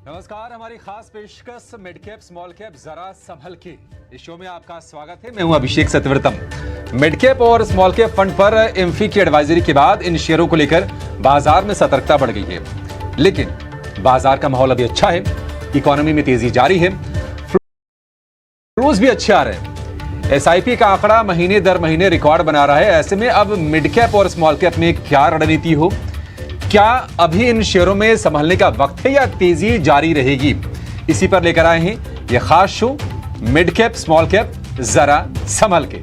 नमस्कार, हमारी खास पेशकश मिड कैप स्मॉल कैप जरा संभल के इस शो में आपका स्वागत है। मैं हूं अभिषेक सत्यव्रतम। मिड कैप और स्मॉल कैप फंड पर एमफी की एडवाइजरी के बाद इन शेयरों को लेकर बाजार में सतर्कता बढ़ गई है, लेकिन बाजार का माहौल अभी अच्छा है, इकोनॉमी में तेजी जारी है, फ्लोज भी अच्छे आ रहे हैं। एसआईपी का आंकड़ा महीने दर महीने रिकॉर्ड बना रहा है। ऐसे में अब मिड कैप और स्मॉल कैप में क्या रणनीति हो, क्या अभी इन शेयरों में संभलने का वक्त है या तेजी जारी रहेगी, इसी पर लेकर आए हैं यह खास show mid cap small cap जरा संभल के।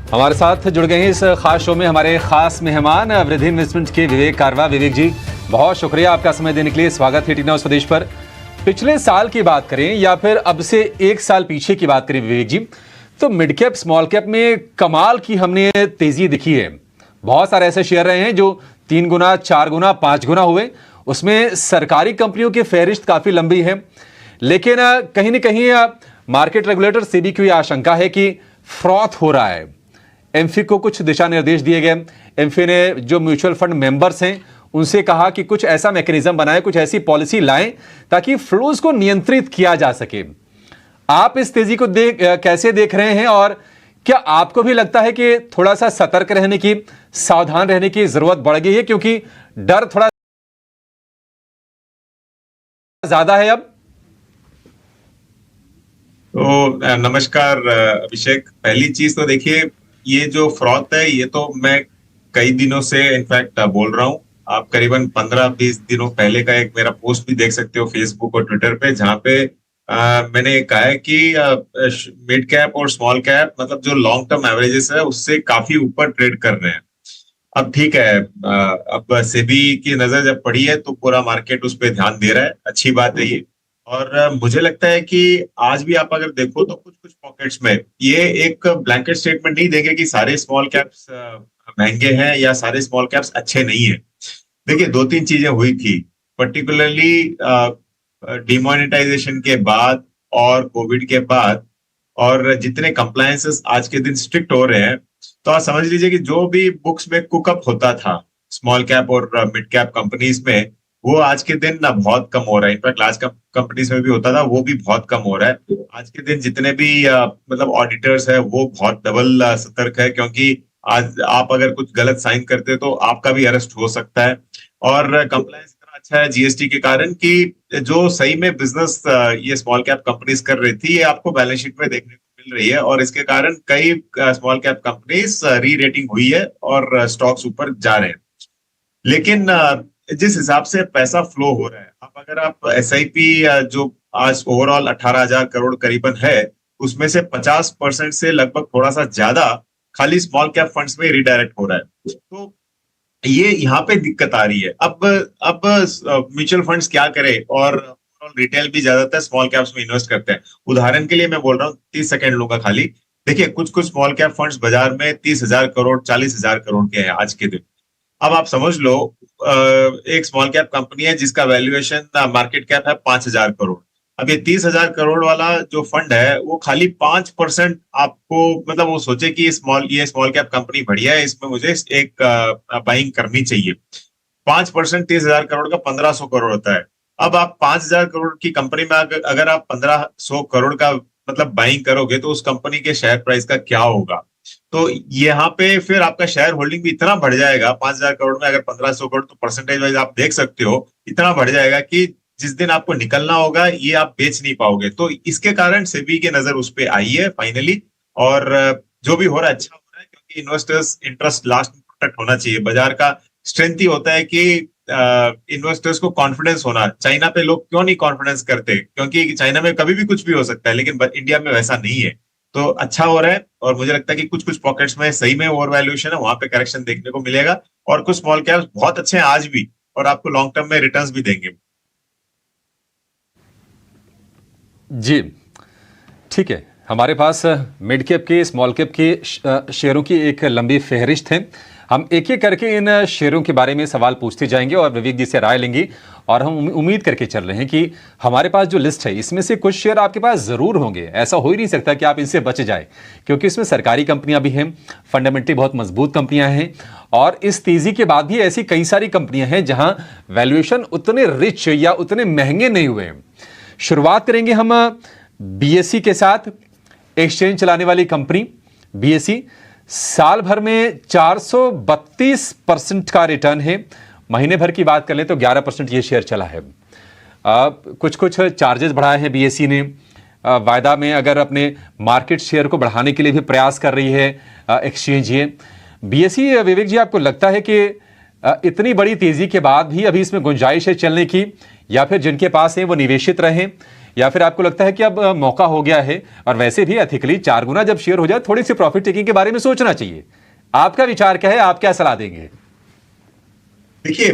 हमारे साथ जुड़ गए हैं इस खास शो में हमारे खास मेहमान वृद्धि इन्वेस्टमेंट के विवेक कारवा। विवेक जी, बहुत शुक्रिया आपका समय देने के लिए। स्वागत है टी न्यूज़ स्वदेश पर। पिछले साल की बात करें या फिर अब से एक साल पीछे की बात करें विवेक जी, तो मिड कैप स्मॉल कैप में कमाल की हमने तेजी दिखी है। बहुत सारे ऐसे शेयर रहे हैं जो 3 गुना, 4 गुना, 5 गुना हुए। उसमें सरकारी कंपनियों की फहरिस्त काफी लंबी है, लेकिन कहीं ना कहीं मार्केट रेगुलेटर सेबी की आशंका है कि फ्रॉथ हो रहा है। एमफी को कुछ दिशा निर्देश दिए गए। एमफी ने जो म्यूचुअल फंड मेंबर्स हैं उनसे कहा कि कुछ ऐसा मैकेनिज्म बनाएं, कुछ ऐसी पॉलिसी लाएं ताकि फ्लोज को नियंत्रित किया जा सके। आप इस तेजी को कैसे देख रहे हैं, और क्या आपको भी लगता है कि थोड़ा सा सतर्क रहने की, सावधान रहने की जरूरत बढ़ गई है, क्योंकि डर थोड़ा ज्यादा है अब? तो नमस्कार अभिषेक। पहली चीज तो देखिए, ये जो फ्रॉड है ये तो मैं कई दिनों से इनफैक्ट बोल रहा हूँ। आप करीबन 15-20 दिनों पहले का एक मेरा पोस्ट भी देख सकते हो फेसबुक और ट्विटर पे, जहाँ पे मैंने कहा है कि मिड कैप और स्मॉल कैप मतलब जो लॉन्ग टर्म एवरेजेस है उससे काफी ऊपर ट्रेड कर रहे हैं। अब ठीक है, अब सेबी की नजर जब पड़ी है तो पूरा मार्केट उस पर ध्यान दे रहा है, अच्छी बात है ये। और मुझे लगता है कि आज भी आप अगर देखो तो कुछ कुछ पॉकेट्स में ये एक ब्लैंकेट स्टेटमेंट नहीं देंगे कि सारे स्मॉल कैप्स महंगे हैं या सारे स्मॉल कैप्स अच्छे नहीं है। देखिए, 2-3 चीजें हुई थी, पर्टिकुलरली डिमोनेटाइजेशन के बाद और कोविड के बाद, और जितने कंप्लायंसेस आज के दिन स्ट्रिक्ट हो रहे हैं, तो आप समझ लीजिए कि जो भी बुक्स में कुकअप होता था स्मॉल कैप और मिड कैप कंपनीज में, वो आज के दिन ना बहुत कम हो रहा है। इनफैक्ट लार्ज कंपनीज में भी होता था, वो भी बहुत कम हो रहा है। आज के दिन जितने भी मतलब ऑडिटर्स है वो बहुत डबल सतर्क है, क्योंकि आज आप अगर कुछ गलत साइन करते तो आपका भी अरेस्ट हो सकता है। और कंप्लायंस इतना अच्छा है जीएसटी के कारण कि जो सही में बिजनेस ये स्मॉल कैप कंपनीज कर रही थी, ये आपको बैलेंस शीट में देखने को मिल रही है। और इसके कारण कई स्मॉल कैप कंपनीज री रेटिंग हुई है और स्टॉक्स ऊपर जा रहे हैं। लेकिन जिस हिसाब से पैसा फ्लो हो रहा है, अब अगर आप एसआईपी जो आज ओवरऑल 18,000 करोड़ करीबन है, उसमें से 50% से लगभग थोड़ा सा ज्यादा खाली स्मॉल कैप फंड्स में रिडायरेक्ट हो रहा है। तो ये यहाँ पे दिक्कत आ रही है। अब म्यूचुअल फंड्स क्या करे, और रिटेल भी ज्यादातर स्मॉल कैप्स में इन्वेस्ट करते हैं। उदाहरण के लिए मैं बोल रहा हूँ, 30 सेकंड लूंगा खाली। देखिए, कुछ कुछ स्मॉल कैप फंड्स बाजार में 30,000 करोड़, 40,000 करोड़ के हैं आज के दिन। अब आप समझ लो, एक स्मॉल कैप कंपनी है जिसका वैल्यूएशन मार्केट कैप है 5,000 करोड़। अब ये 30,000 करोड़ वाला जो फंड है वो खाली 5% आपको, मतलब वो सोचे कि ये स्मॉल कैप कंपनी बढ़िया है, इसमें मुझे एक बाइंग करनी चाहिए। 5% 30,000 करोड़ का 1,500 करोड़ होता है। अब आप 5,000 करोड़ की कंपनी में अगर आप 1,500 करोड़ का मतलब बाइंग करोगे तो उस कंपनी के शेयर प्राइस का क्या होगा? तो यहाँ पे फिर आपका शेयर होल्डिंग भी इतना बढ़ जाएगा। 5,000 करोड़ में अगर 1,500 करोड़, तो परसेंटेज वाइज आप देख सकते हो इतना बढ़ जाएगा कि जिस दिन आपको निकलना होगा ये आप बेच नहीं पाओगे। तो इसके कारण सेबी की नजर उस पर आई है फाइनली। और जो भी हो रहा है अच्छा हो रहा है, क्योंकि इन्वेस्टर्स इंटरेस्ट लास्ट में प्रोटेक्ट होना चाहिए। बाजार का स्ट्रेंथ ही होता है कि इन्वेस्टर्स को कॉन्फिडेंस होना। चाइना पे लोग क्यों नहीं कॉन्फिडेंस करते? क्योंकि चाइना में कभी भी कुछ भी हो सकता है, लेकिन इंडिया में वैसा नहीं है। तो अच्छा हो रहा है, और मुझे लगता है कि कुछ कुछ पॉकेट्स में सही में ओवर वैल्यूएशन है, वहां पे करेक्शन देखने को मिलेगा। और कुछ स्मॉल कैप्स बहुत अच्छे हैं आज भी, और आपको लॉन्ग टर्म में रिटर्न्स भी देंगे। जी ठीक है, हमारे पास मिड कैप के, स्मॉल कैप के शेयरों की एक लंबी फहरिस्त है। हम एक एक करके इन शेयरों के बारे में सवाल पूछते जाएंगे और विवेक जी से राय लेंगे। और हम उम्मीद करके चल रहे हैं कि हमारे पास जो लिस्ट है इसमें से कुछ शेयर आपके पास ज़रूर होंगे। ऐसा हो ही नहीं सकता कि आप इनसे बच जाए, क्योंकि इसमें सरकारी कंपनियां भी हैं, फंडामेंटली बहुत मजबूत कंपनियां हैं, और इस तेज़ी के बाद भी ऐसी कई सारी कंपनियां हैं जहां वैल्यूएशन उतने रिच या उतने महंगे नहीं हुए हैं। शुरुआत करेंगे हम बीएसई के साथ। एक्सचेंज चलाने वाली कंपनी बीएसई साल भर में 432% का रिटर्न है। महीने भर की बात कर लें तो 11% ये शेयर चला है। कुछ कुछ चार्जेस बढ़ाए हैं बीएसई ने। वायदा में अगर अपने मार्केट शेयर को बढ़ाने के लिए भी प्रयास कर रही है एक्सचेंज ये बीएसई। विवेक जी, आपको लगता है कि इतनी बड़ी तेजी के बाद भी अभी इसमें गुंजाइश है चलने की, या फिर जिनके पास है वो निवेशित रहें, या फिर आपको लगता है कि अब मौका हो गया है और वैसे भी एथिकली 4 गुना जब शेयर हो जाए थोड़ी सी प्रॉफिट टेकिंग के बारे में सोचना चाहिए? आपका विचार क्या है, आप क्या सलाह देंगे? देखिए,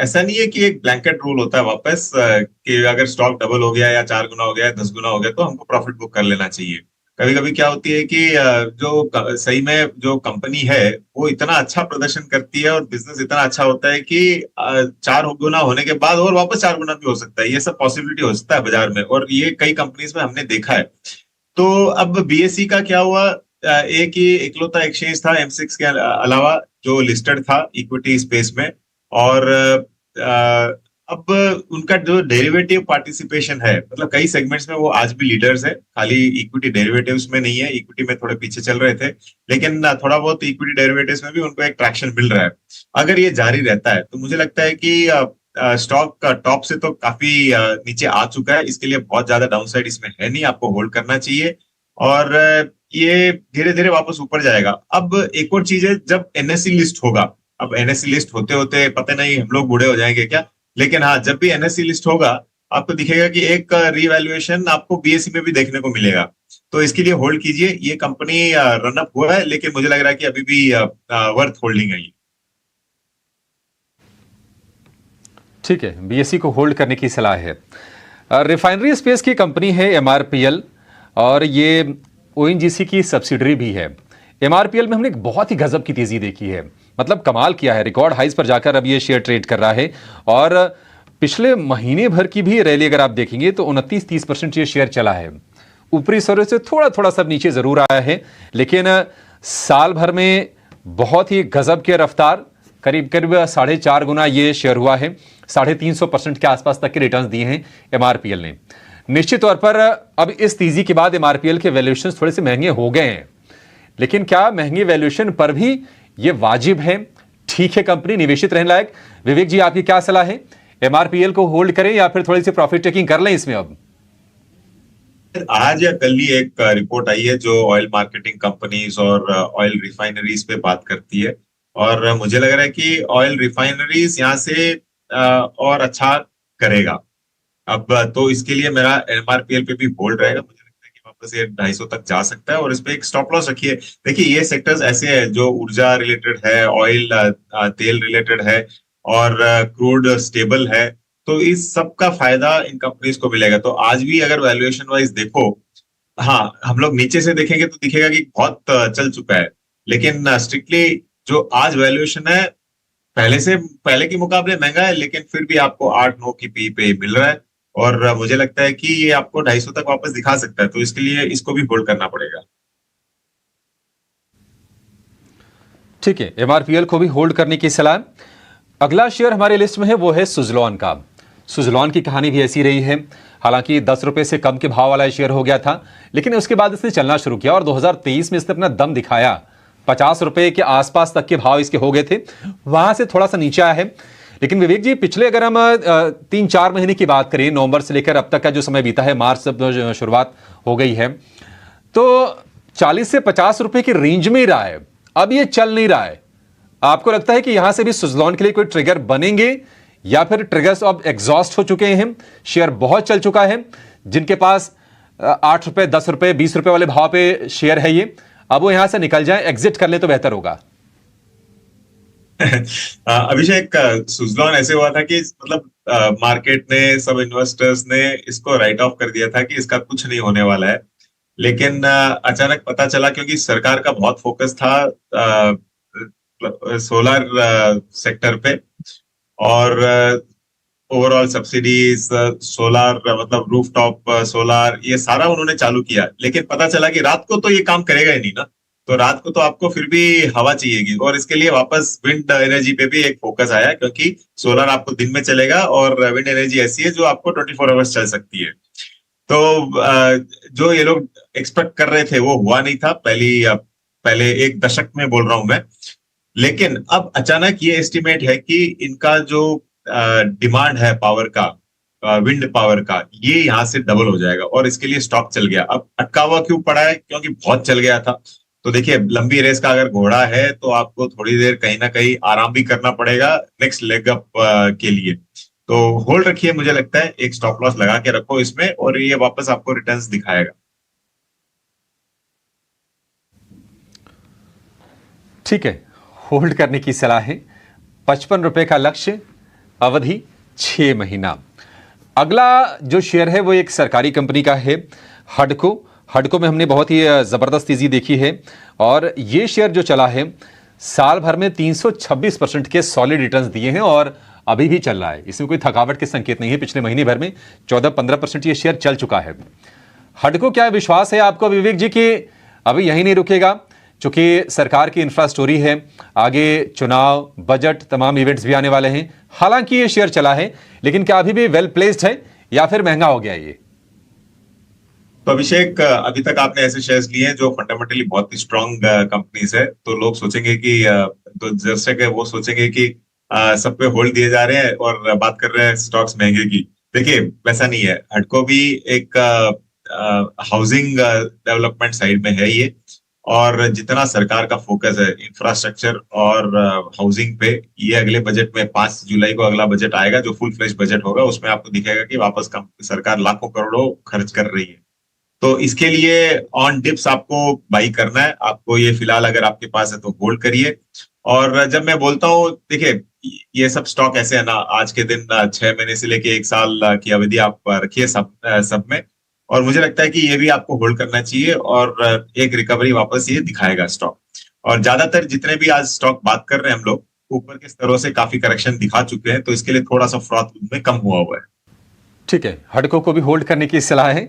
ऐसा नहीं है कि एक ब्लैंकेट रूल होता है वापस कि अगर स्टॉक डबल हो गया या 4 गुना हो गया, 10 गुना हो गया तो हमको प्रॉफिट बुक कर लेना चाहिए। कभी कभी क्या होती है कि सही में जो कंपनी है वो इतना अच्छा प्रदर्शन करती है और बिजनेस इतना अच्छा होता है कि 4 गुना होने के बाद और वापस 4 गुना भी हो सकता है। ये सब पॉसिबिलिटी हो सकता है बाजार में, और ये कई कंपनीज में हमने देखा है। तो अब बीएसई का क्या हुआ, एक ही इकलौता एक्सचेंज था एमसिक्स के अलावा जो लिस्टेड था इक्विटी स्पेस में, और अब उनका जो डेरिवेटिव पार्टिसिपेशन है, मतलब कई सेगमेंट्स में वो आज भी लीडर्स है। खाली इक्विटी डेरिवेटिव्स में नहीं है, इक्विटी में थोड़े पीछे चल रहे थे, लेकिन थोड़ा बहुत इक्विटी डेरिवेटिव्स में भी उनको एक ट्रैक्शन मिल रहा है। अगर ये जारी रहता है तो मुझे लगता है कि स्टॉक का टॉप से तो काफी नीचे आ चुका है, इसके लिए बहुत ज्यादा डाउनसाइड इसमें है नहीं, आपको होल्ड करना चाहिए और ये धीरे धीरे वापस ऊपर जाएगा। अब एक और चीज है, जब एनएससी लिस्ट होगा, अब एनएससी लिस्ट होते होते पता नहीं हम लोग बूढ़े हो जाएंगे क्या, लेकिन हाँ, जब भी एनएससी लिस्ट होगा आपको दिखेगा कि एक रीवैल्यूएशन आपको बीएसई में भी देखने को मिलेगा। तो इसके लिए होल्ड कीजिए। ये कंपनी रन अप हुआ है, लेकिन मुझे लग रहा है कि अभी भी वर्थ होल्डिंग है ये। ठीक है, बीएसई को होल्ड करने की सलाह है। रिफाइनरी स्पेस की कंपनी है एमआरपीएल, और ये ओएनजीसी की सब्सिडरी भी है। एमआरपीएल में हमने एक बहुत ही गजब की तेजी देखी है, मतलब कमाल किया है, रिकॉर्ड हाइज पर जाकर अब ये शेयर ट्रेड कर रहा है। और पिछले महीने भर की भी रैली अगर आप देखेंगे तो 29-30% ये शेयर चला है। ऊपरी स्तरों से थोड़ा थोड़ा सब नीचे जरूर आया है, लेकिन साल भर में बहुत ही गजब की रफ्तार, करीब करीब 4.5 गुना ये शेयर हुआ है। 350% के आसपास तक के रिटर्न्स दिए हैं एमआरपीएल ने। निश्चित तौर पर अब इस तेजी के बाद एमआरपीएल के वैल्यूएशन थोड़े से महंगे हो गए हैं, लेकिन क्या महंगे वैल्यूएशन पर भी ये वाजिब है, ठीक है कंपनी निवेशित रहने लायक? विवेक जी, आपकी क्या सलाह है? एमआरपीएल को होल्ड करें या फिर थोड़ी सी प्रॉफिट टेकिंग कर लें इसमें? अब आज या कल ही एक रिपोर्ट आई है जो ऑयल मार्केटिंग कंपनीज और ऑयल रिफाइनरीज पे बात करती है, और मुझे लग रहा है कि ऑयल रिफाइनरीज यहाँ से और अच्छा करेगा। अब तो इसके लिए मेरा एमआरपीएल पे भी होल्ड रहेगा। मुझे लगता है कि वापस ये 250 तक जा सकता है, और इस पे एक स्टॉप लॉस रखिए। देखिए, ये सेक्टर्स ऐसे हैं जो ऊर्जा रिलेटेड है, ऑयल तेल रिलेटेड है, और क्रूड स्टेबल है, तो इस सब का फायदा इन कंपनीज को मिलेगा। तो आज भी अगर वैल्यूएशन वाइज देखो, हाँ, हम लोग नीचे से देखेंगे तो दिखेगा कि बहुत चल चुका है, लेकिन स्ट्रिक्टली जो आज वैल्यूएशन है पहले के मुकाबले महंगा है, लेकिन फिर भी आपको 8-9 की पी पे मिल रहा है, और मुझे लगता है कि ये आपको 250 तक वापस दिखा सकता है, तो इसके लिए इसको भी होल्ड करना पड़ेगा। ठीक है, एमआरपीएल को भी होल्ड करने की सलाह। अगला शेयर हमारे लिस्ट में है वो है सुजलॉन का। सुजलॉन की कहानी भी ऐसी रही है, हालांकि 10 रुपए से कम के भाव वाला शेयर हो गया था, लेकिन उसके बाद इसने चलना शुरू किया और 2023 में इसने अपना दम दिखाया। 50 रुपए के आसपास तक के भाव इसके हो गए थे, वहां से थोड़ा सा नीचे आया है। लेकिन विवेक जी, पिछले अगर हम 3-4 महीने की बात करें, नवंबर से लेकर अब तक का जो समय बीता है, मार्च से शुरुआत हो गई है, तो 40 से 50 रुपए की रेंज में ही रहा है। अब ये चल नहीं रहा है। आपको लगता है कि यहां से भी सुजलॉन के लिए कोई ट्रिगर बनेंगे, या फिर ट्रिगर्स अब एग्जॉस्ट हो चुके हैं, शेयर बहुत चल चुका है? जिनके पास 8 रुपए, 10 रुपए, 20 रुपए वाले भाव पे शेयर है ये, अब वो यहां से निकल जाए, एग्जिट कर ले तो बेहतर होगा। अभिषेक, सुजलॉन ऐसे हुआ था कि मतलब मार्केट ने, सब इन्वेस्टर्स ने इसको राइट ऑफ कर दिया था कि इसका कुछ नहीं होने वाला है, लेकिन अचानक पता चला, क्योंकि सरकार का बहुत फोकस था सोलर सेक्टर पे, और ओवरऑल सब्सिडीज, सोलर मतलब रूफटॉप सोलर, ये सारा उन्होंने चालू किया। लेकिन पता चला कि रात को तो ये काम करेगा ही नहीं ना, तो रात को तो आपको फिर भी हवा चाहिएगी, और इसके लिए वापस विंड एनर्जी पे भी एक फोकस आया, क्योंकि सोलर आपको दिन में चलेगा और विंड एनर्जी ऐसी है जो आपको 24 आवर्स चल सकती है। तो जो ये लोग एक्सपेक्ट कर रहे थे वो हुआ नहीं था, पहले एक दशक में बोल रहा हूं मैं। लेकिन अब अचानक ये एस्टिमेट है कि इनका जो डिमांड है पावर का, विंड पावर का, ये यहाँ से डबल हो जाएगा, और इसके लिए स्टॉक चल गया। अब अटका हुआ क्यों पड़ा है? क्योंकि बहुत चल गया था। तो देखिए, लंबी रेस का अगर घोड़ा है तो आपको थोड़ी देर कहीं ना कहीं आराम भी करना पड़ेगा नेक्स्ट लेग अप के लिए। तो होल्ड रखिए, मुझे लगता है एक स्टॉप लॉस लगा के रखो इसमें, और ये वापस आपको रिटर्न्स दिखाएगा। ठीक है, होल्ड करने की सलाह है। 55 रुपए का लक्ष्य, अवधि 6 महीना। अगला जो शेयर है वो एक सरकारी कंपनी का है, हडको। हडको में हमने बहुत ही जबरदस्त तेजी देखी है, और ये शेयर जो चला है साल भर में 326% के सॉलिड रिटर्न्स दिए हैं, और अभी भी चल रहा है। इसमें कोई थकावट के संकेत नहीं है। पिछले महीने भर में 14-15% ये शेयर चल चुका है। हडको, क्या विश्वास है आपको विवेक जी कि अभी यही नहीं रुकेगा? चूंकि सरकार की इंफ्रा स्टोरी है, आगे चुनाव, बजट, तमाम इवेंट्स भी आने वाले हैं। हालांकि ये शेयर चला है, लेकिन क्या अभी भी वेल प्लेस्ड है या फिर महंगा हो गया ये? तो अभिषेक, अभी तक आपने ऐसे शेयर्स लिए हैं जो फंडामेंटली बहुत ही स्ट्रांग कंपनीज है, तो लोग सोचेंगे कि तो दर्शक है वो सोचेंगे कि सब पे होल्ड दिए जा रहे हैं और बात कर रहे हैं स्टॉक्स महंगे की। देखिए, वैसा नहीं है। हडको भी एक हाउसिंग डेवलपमेंट साइड में है ये, और जितना सरकार का फोकस है इंफ्रास्ट्रक्चर और हाउसिंग पे, ये अगले बजट में 5 जुलाई को अगला बजट आएगा जो फुल फ्लेश बजट होगा, उसमें आपको दिखेगा कि वापस सरकार लाखों करोड़ों खर्च कर रही है। तो इसके लिए ऑन डिप्स आपको बाई करना है। आपको ये फिलहाल अगर आपके पास है तो होल्ड करिए। और जब मैं बोलता हूँ, देखिए, ये सब स्टॉक ऐसे है ना, आज के दिन 6 महीने से लेके 1 साल की अवधि आप रखिए सब में, और मुझे लगता है कि ये भी आपको होल्ड करना चाहिए, और एक रिकवरी वापस ये दिखाएगा स्टॉक। और ज्यादातर जितने भी आज स्टॉक बात कर रहे हैं हम लोग, ऊपर के स्तरों से काफी करेक्शन दिखा चुके हैं, तो इसके लिए थोड़ा सा फ्रॉथ में कम हुआ है। ठीक है, हडको को भी होल्ड करने की सलाह है।